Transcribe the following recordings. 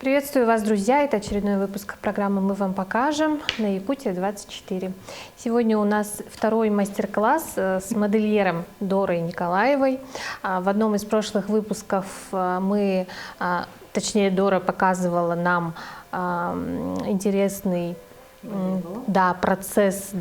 Приветствую вас, друзья! Это очередной выпуск программы «Мы вам покажем» на Якутия 24. Сегодня у нас второй мастер-класс с модельером Дорой Николаевой. В одном из прошлых выпусков Дора показывала нам интересный процесс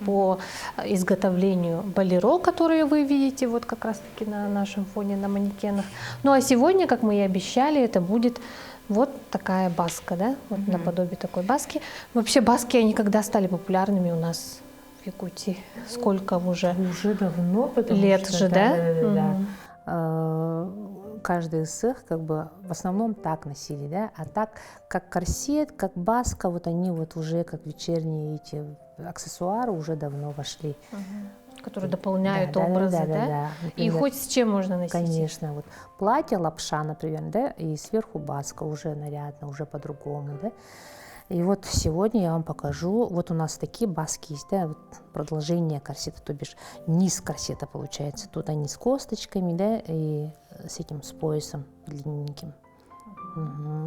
по изготовлению болеро, которые вы видите вот как раз-таки на нашем фоне на манекенах. Ну а сегодня, как мы и обещали, это будет вот такая баска, да, вот наподобие такой баски. Вообще баски, они когда стали популярными у нас в Якутии? Сколько уже? Уже давно, потому лет что, же, да? Каждый из их как бы в основном так носили, да, а так как корсет, как баска, вот они вот уже как вечерние эти аксессуары уже давно вошли. Которые дополняют образы, да? И хоть с чем можно носить? Конечно, вот платье лапша, например, да, и сверху баска уже нарядно, уже по-другому, да. И вот сегодня я вам покажу, вот у нас такие баски есть, да, вот продолжение корсета, то бишь низ корсета получается. Тут они с косточками, да, и с этим, с поясом длинненьким.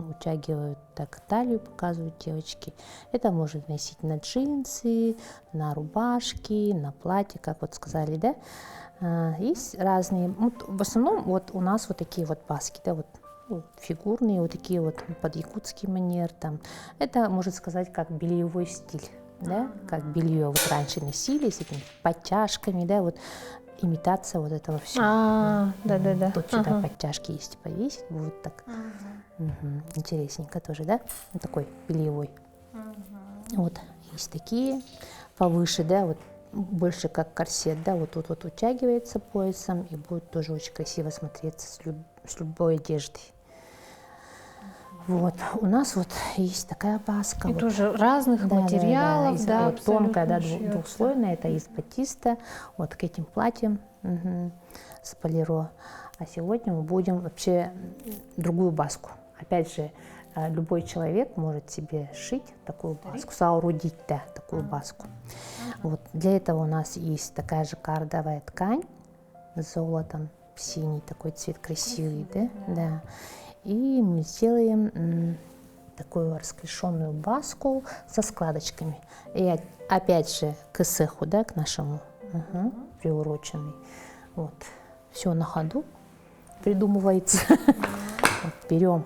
Утягивают так талию, показывают девочки. Это можно носить на джинсы, на рубашки, на платье, как вот сказали, да. Есть разные, вот, в основном вот у нас вот такие вот баски, да, вот фигурные, вот такие вот под якутский манер там. Это, можно сказать, как бельевой стиль, да, как белье вот раньше носили с этими подтяжками, да, вот имитация вот этого всего. Да. Тут сюда подтяжки есть, повесить будет так. Интересненько тоже, да, вот такой бельевой. Вот есть такие повыше, да, вот больше как корсет, да, вот тут вот утягивается поясом и будет тоже очень красиво смотреться с любой одеждой. Вот, у нас вот есть такая баска. И вот, тоже разных материалов, да, вот тонкая, да, двухслойная, это из батиста, вот к этим платьям с полиро. А сегодня мы будем вообще другую баску. Опять же, любой человек может себе шить такую баску, соорудить, да, такую баску. Вот для этого у нас есть такая же кардовая ткань с золотом, синий такой цвет красивый, да. И мы сделаем такую расклешенную баску со складочками. И опять же к эсэху, да, к нашему, приуроченный. Вот, все на ходу придумывается. Берем.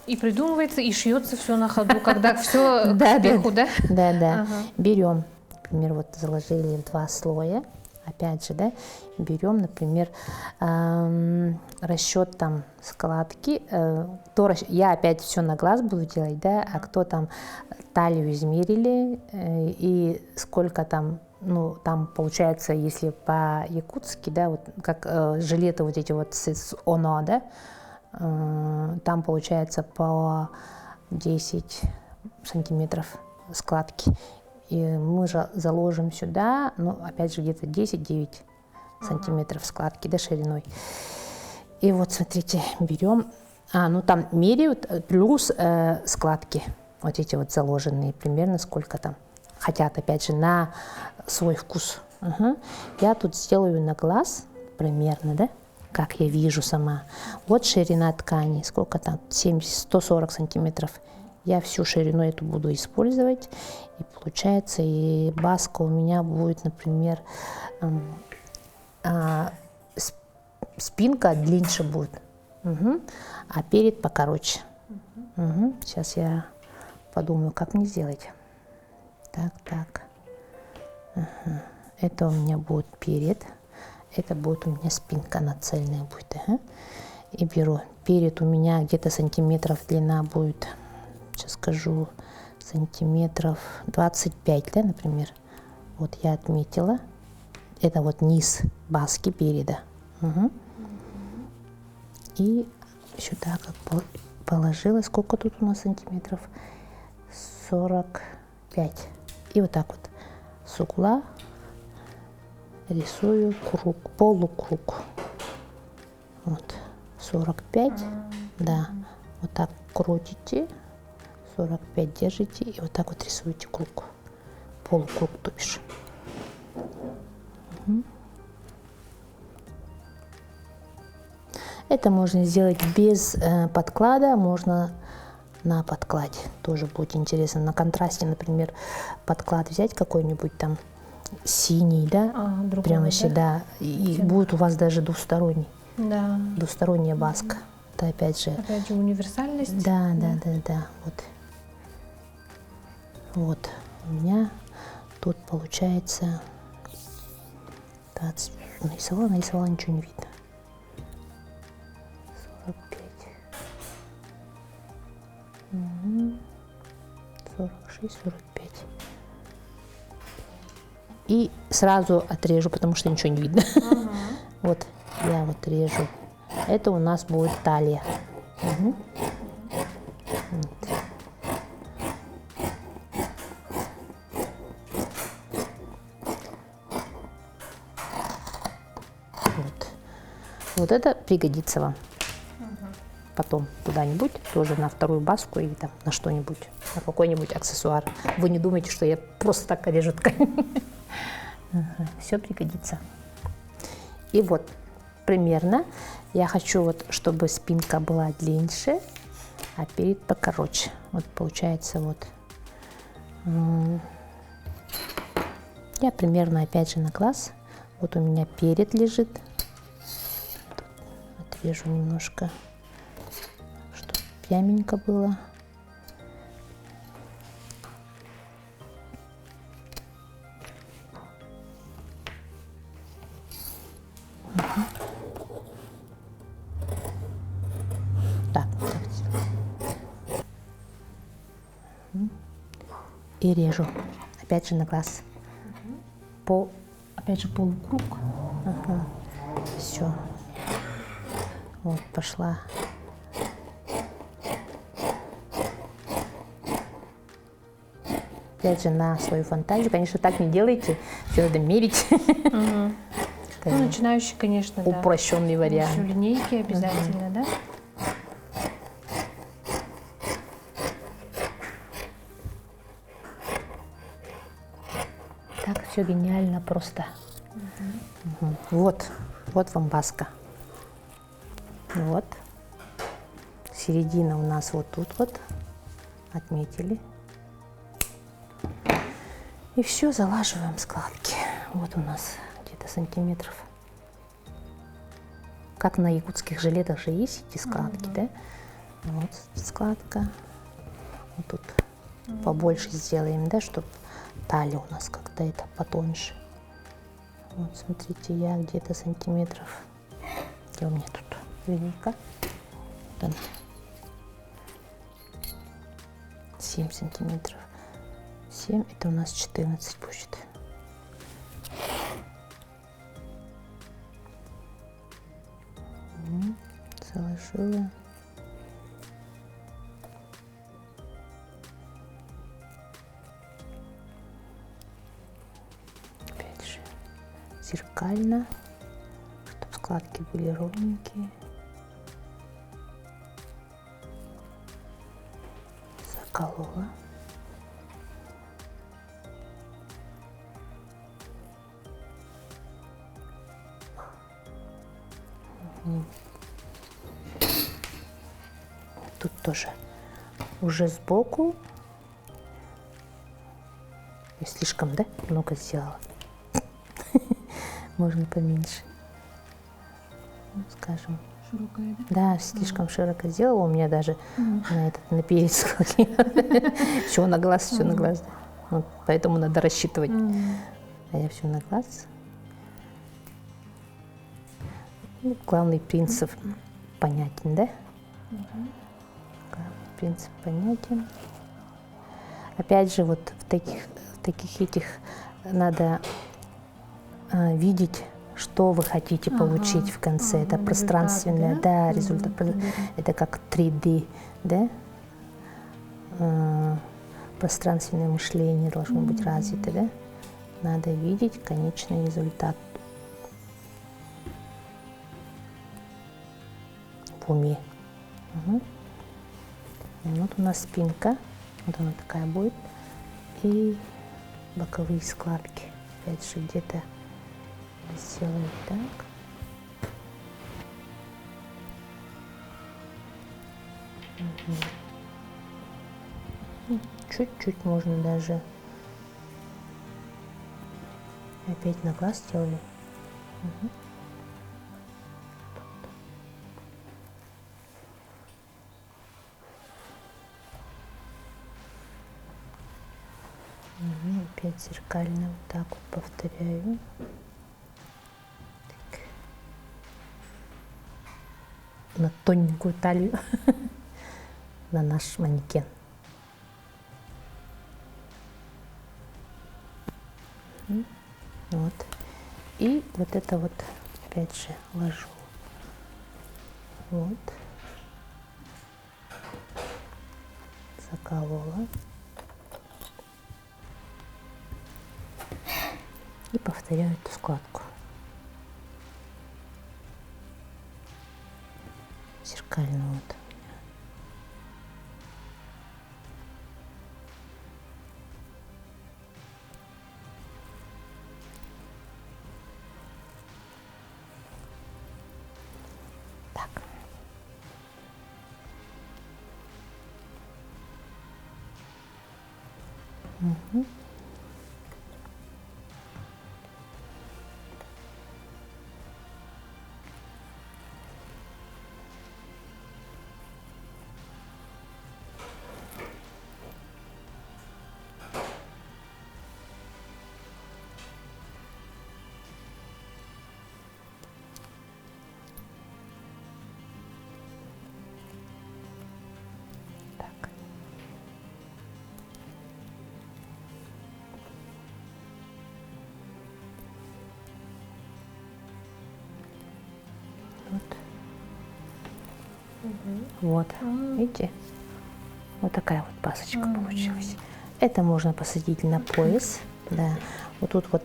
И придумывается, и шьется все на ходу, когда все к успеху, да? Да. Берем, например, вот заложили 2 слоя. Опять же, да, берем, например, расчет там складки. Я опять все на глаз буду делать, да, а кто там талию измерили и сколько там, ну, там получается, если по-якутски, да, вот как жилеты вот эти вот с ОНО, да, там получается по 10 сантиметров складки. И мы же заложим сюда, ну, опять же, где-то 10-9 сантиметров складки, да, шириной. И вот, смотрите, берем, там меряют плюс складки, вот эти вот заложенные, примерно сколько там хотят, опять же, на свой вкус. Я тут сделаю на глаз примерно, да, как я вижу сама. Вот ширина ткани, сколько там, 140 сантиметров. Я всю ширину эту буду использовать, и получается, и баска у меня будет, например, спинка длиннее будет, а перед покороче. Сейчас я подумаю, как мне сделать. Так. Это у меня будет перед, это будет у меня спинка, она цельная будет. И беру, перед у меня где-то сантиметров длина будет, сейчас скажу, сантиметров 25, да, например. Вот я отметила. Это вот низ баски переда. И сюда как положила. Сколько тут у нас сантиметров? 45. И вот так вот с угла рисую круг, полукруг. Вот 45, да. Вот так крутите. 45 держите и вот так вот рисуете круг, полукруг, то бишь. Это можно сделать без подклада, можно на подкладе. Тоже будет интересно. На контрасте, например, подклад взять какой-нибудь там синий, да? Другой, Прям вообще, да. И будет у вас даже Да. двусторонняя баска. Это опять же универсальность. Да. Вот. Вот. У меня тут получается 20. Нарисовала, ничего не видно. 45. 46, 45. И сразу отрежу, потому что ничего не видно. Вот, я вот режу. Это у нас будет талия. Вот. Вот это пригодится вам потом куда-нибудь, тоже на вторую баску или там на что-нибудь, на какой-нибудь аксессуар. Вы не думайте, что я просто так режу ткань. Все пригодится. И вот примерно я хочу, вот, чтобы спинка была длиннее, а перед покороче. Вот получается вот. Я примерно опять же на глаз. Вот у меня перед лежит. Отрежу немножко, чтобы пряменько было. Так. И режу. Опять же на глаз. Опять же полукруг. Все. Вот, пошла. Опять же на свою фантазию. Конечно, так не делайте. Все надо мерить. Ну, начинающий, конечно, да. Упрощенный вариант. Еще линейки обязательно, да? Так все гениально просто. Вот вам баска. Вот. Середина у нас вот тут вот. Отметили. И все, залаживаем складки. Вот у нас где-то сантиметров. Как на якутских жилетах же есть эти складки, да? Вот складка. Вот тут побольше сделаем, да, чтобы талия у нас как-то это потоньше. Вот, смотрите, я где-то сантиметров. Где у меня тут линейка? Вот она. 7 сантиметров. 7, это у нас 14 будет. Заложила. Опять же зеркально, чтобы складки были ровненькие. Заколола. Тут тоже уже сбоку. Я слишком, да, много сделала. Можно поменьше. Ну, скажем. Широкая, да? Да, слишком широко сделала. У меня даже на перец. Все на глаз, все на глаз. Вот, поэтому надо рассчитывать. А я все на глаз. Ну, главный принцип понятен, да? Главный принцип понятен. Опять же, вот в таких этих надо видеть, что вы хотите получить в конце. Это пространственное, да, результат. Это как 3D, да? Пространственное мышление должно быть развито, да? Надо видеть конечный результат в уме. Вот у нас спинка, вот она такая будет, и боковые складки. Опять же где-то сделаю так. Чуть-чуть можно даже. Опять на глаз сделали. Мгм. Опять зеркально вот так вот повторяю. Так. На тоненькую талию на наш манекен. Вот. И вот это вот опять же ложу. Вот. Заколола. И повторяю эту складку. Зеркально вот. Так. Угу. Так. Вот, видите? Вот такая вот пасочка получилась. Это можно посадить на пояс, да. Вот тут вот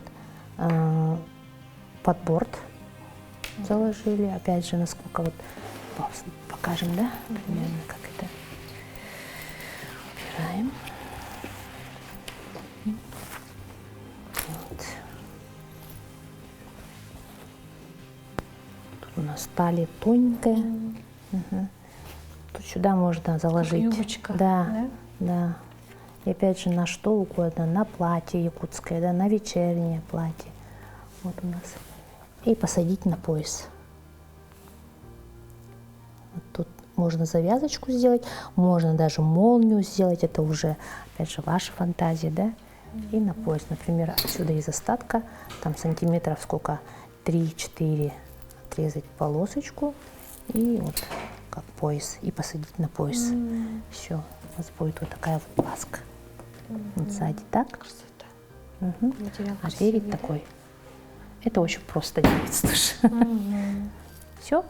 под борт заложили. Опять же, насколько вот покажем, да, примерно как это. Убираем. Вот. Тут у нас талия тоненькая. Угу. Тут сюда можно заложить. Юбочка. Да, да. И опять же на что угодно, на платье якутское, да, на вечернее платье. Вот у нас. И посадить на пояс. Вот тут можно завязочку сделать, можно даже молнию сделать. Это уже, опять же, ваша фантазия, да. И на пояс, например, отсюда из остатка, там сантиметров сколько, 3-4 отрезать полосочку и вот как пояс, и посадить на пояс. Все, у вас будет вот такая вот маска. Вот сзади так. Красота. Угу. Материал А красивый, перед да? такой. Это очень просто делается тоже. Все.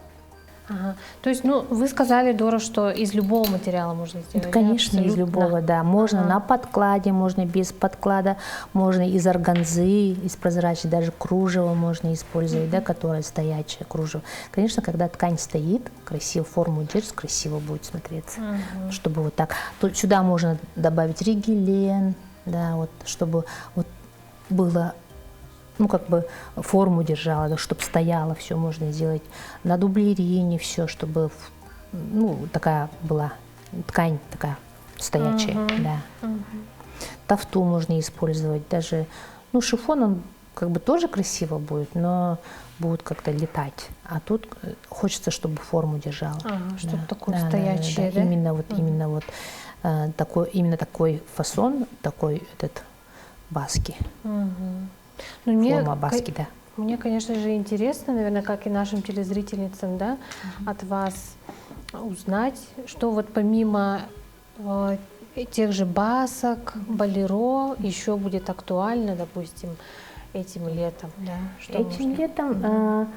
Ага. То есть, ну, вы сказали, Дора, что из любого материала можно сделать. Да, конечно, из абсолютно? любого, да. Можно на подкладе, можно без подклада, можно из органзы, из прозрачной, даже кружево можно использовать, да, которое стоячее кружево. Конечно, когда ткань стоит, красиво форму держит, красиво будет смотреться. Чтобы вот так. Тут сюда можно добавить ригелен, да, вот, чтобы вот было, ну, как бы форму держала, да, чтобы стояло, все можно сделать на дублерине, все, чтобы, ну, такая была ткань такая стоячая, да. Тафту можно использовать, даже, ну, шифон, он как бы тоже красиво будет, но будет как-то летать, а тут хочется, чтобы форму держала. Чтобы да, такое да, стоячее, да? Именно вот такой фасон, такой этот баски. Ну, Форма баски, да. Мне, конечно же, интересно, наверное, как и нашим телезрительницам, да, от вас узнать, что вот помимо тех же басок, болеро еще будет актуально, допустим, этим летом. Да, что этим можно? летом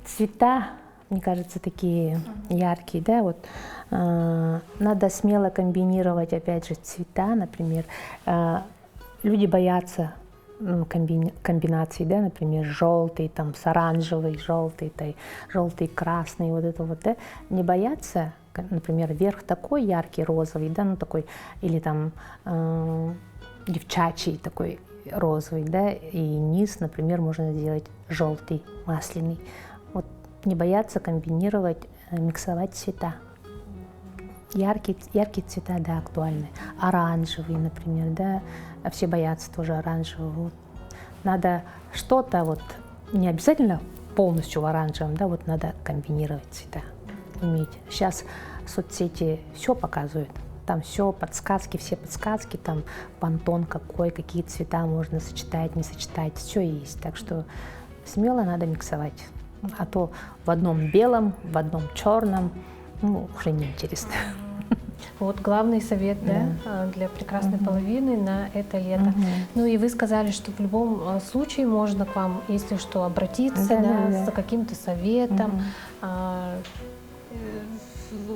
цвета, мне кажется, такие яркие, да, вот надо смело комбинировать, опять же, цвета, например, люди боятся комбинаций, да, например, желтый там с оранжевый, желтый, красный, вот это вот, да, не боятся, например, верх такой яркий, розовый, да, ну такой, или там девчачий такой розовый, да, и низ, например, можно сделать желтый, масляный. Вот не бояться комбинировать, миксовать цвета. Яркие цвета, да, актуальны. Оранжевый, например, да, все боятся тоже оранжевого. Вот. Надо что-то, вот, не обязательно полностью в оранжевом, да, вот надо комбинировать цвета, уметь. Сейчас соцсети все показывают, там все подсказки, там пантон какой, какие цвета можно сочетать, не сочетать, все есть. Так что смело надо миксовать, а то в одном белом, в одном черном, ну, уже неинтересно. Вот главный совет, да, для прекрасной половины на это лето. Ну и вы сказали, что в любом случае можно к вам, если что, обратиться, за каким-то советом.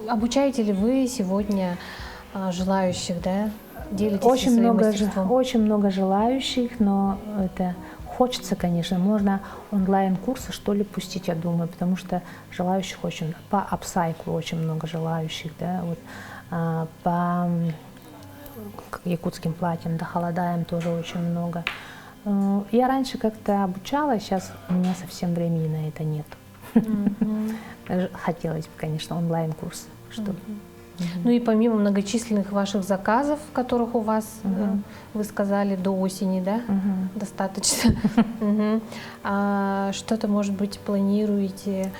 Обучаете ли вы сегодня желающих, да? Делитесь своим мастерством? Очень много желающих, но это хочется, конечно. Можно онлайн-курсы, что ли, пустить, я думаю, потому что желающих очень, по апсайклу очень много желающих, да, вот. По якутским платьям, да, холодаем тоже очень много. Я раньше как-то обучала, сейчас у меня совсем времени на это нет. Хотелось бы, конечно, онлайн-курс, чтобы. Ну и помимо многочисленных ваших заказов, которых у вас, вы сказали, до осени, да, достаточно, что-то, может быть, планируете,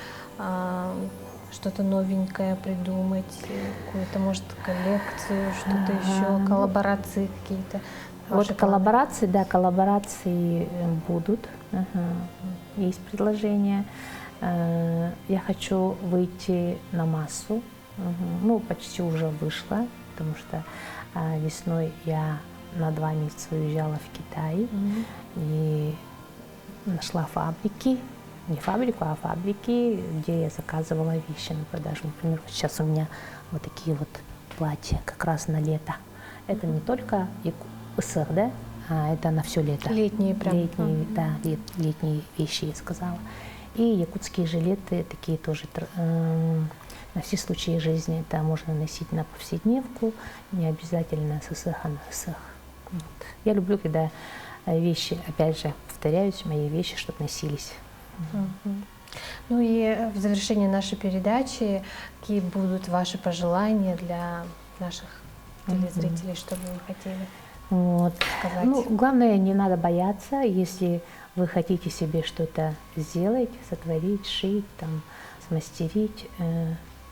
что-то новенькое придумать, какую-то, может, коллекцию, что-то еще, коллаборации какие-то? Вот коллаборации, да, коллаборации будут, есть предложения. Я хочу выйти на массу, ну, почти уже вышла, потому что весной я на 2 месяца уезжала в Китай и нашла фабрики, не фабрику, а фабрики, где я заказывала вещи на продажу. Например, вот сейчас у меня вот такие вот платья как раз на лето. Это не только ысых, да, а это на все лето. Летние прям. Летние, да, летние вещи, я сказала. И якутские жилеты такие тоже на все случаи жизни. Это можно носить на повседневку, не обязательно с ысыха на ысых. Вот. Я люблю, когда вещи, опять же, повторяюсь, мои вещи, чтобы носились. Ну и в завершении нашей передачи, какие будут ваши пожелания для наших телезрителей, что бы вы хотели сказать? Ну, главное, не надо бояться, если вы хотите себе что-то сделать, сотворить, шить, там, смастерить,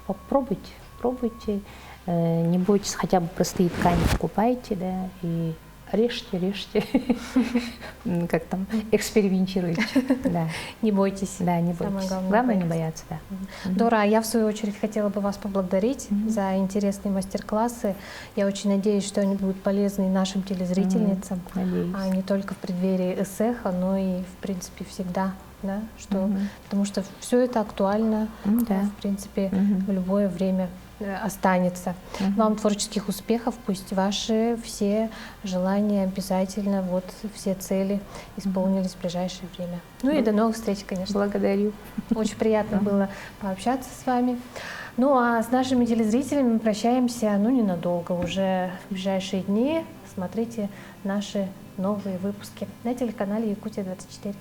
попробуйте, пробуйте, не бойтесь, хотя бы простые ткани покупайте, да, и режьте, как там, экспериментируйте. Да. Не бойтесь. Да, не бойтесь. Главное не бояться, да. Дора, я в свою очередь хотела бы вас поблагодарить за интересные мастер-классы. Я очень надеюсь, что они будут полезны нашим телезрительницам, а не только в преддверии ЭСЭХа, но и, в принципе, всегда. Да, что, потому что все это актуально, в принципе, в любое время останется. Вам творческих успехов, пусть ваши все желания обязательно, вот все цели исполнились в ближайшее время. Ну и до новых встреч, конечно. Благодарю. Очень приятно было пообщаться с вами. Ну а с нашими телезрителями мы прощаемся, ну ненадолго, уже в ближайшие дни. Смотрите наши новые выпуски на телеканале Якутия 24.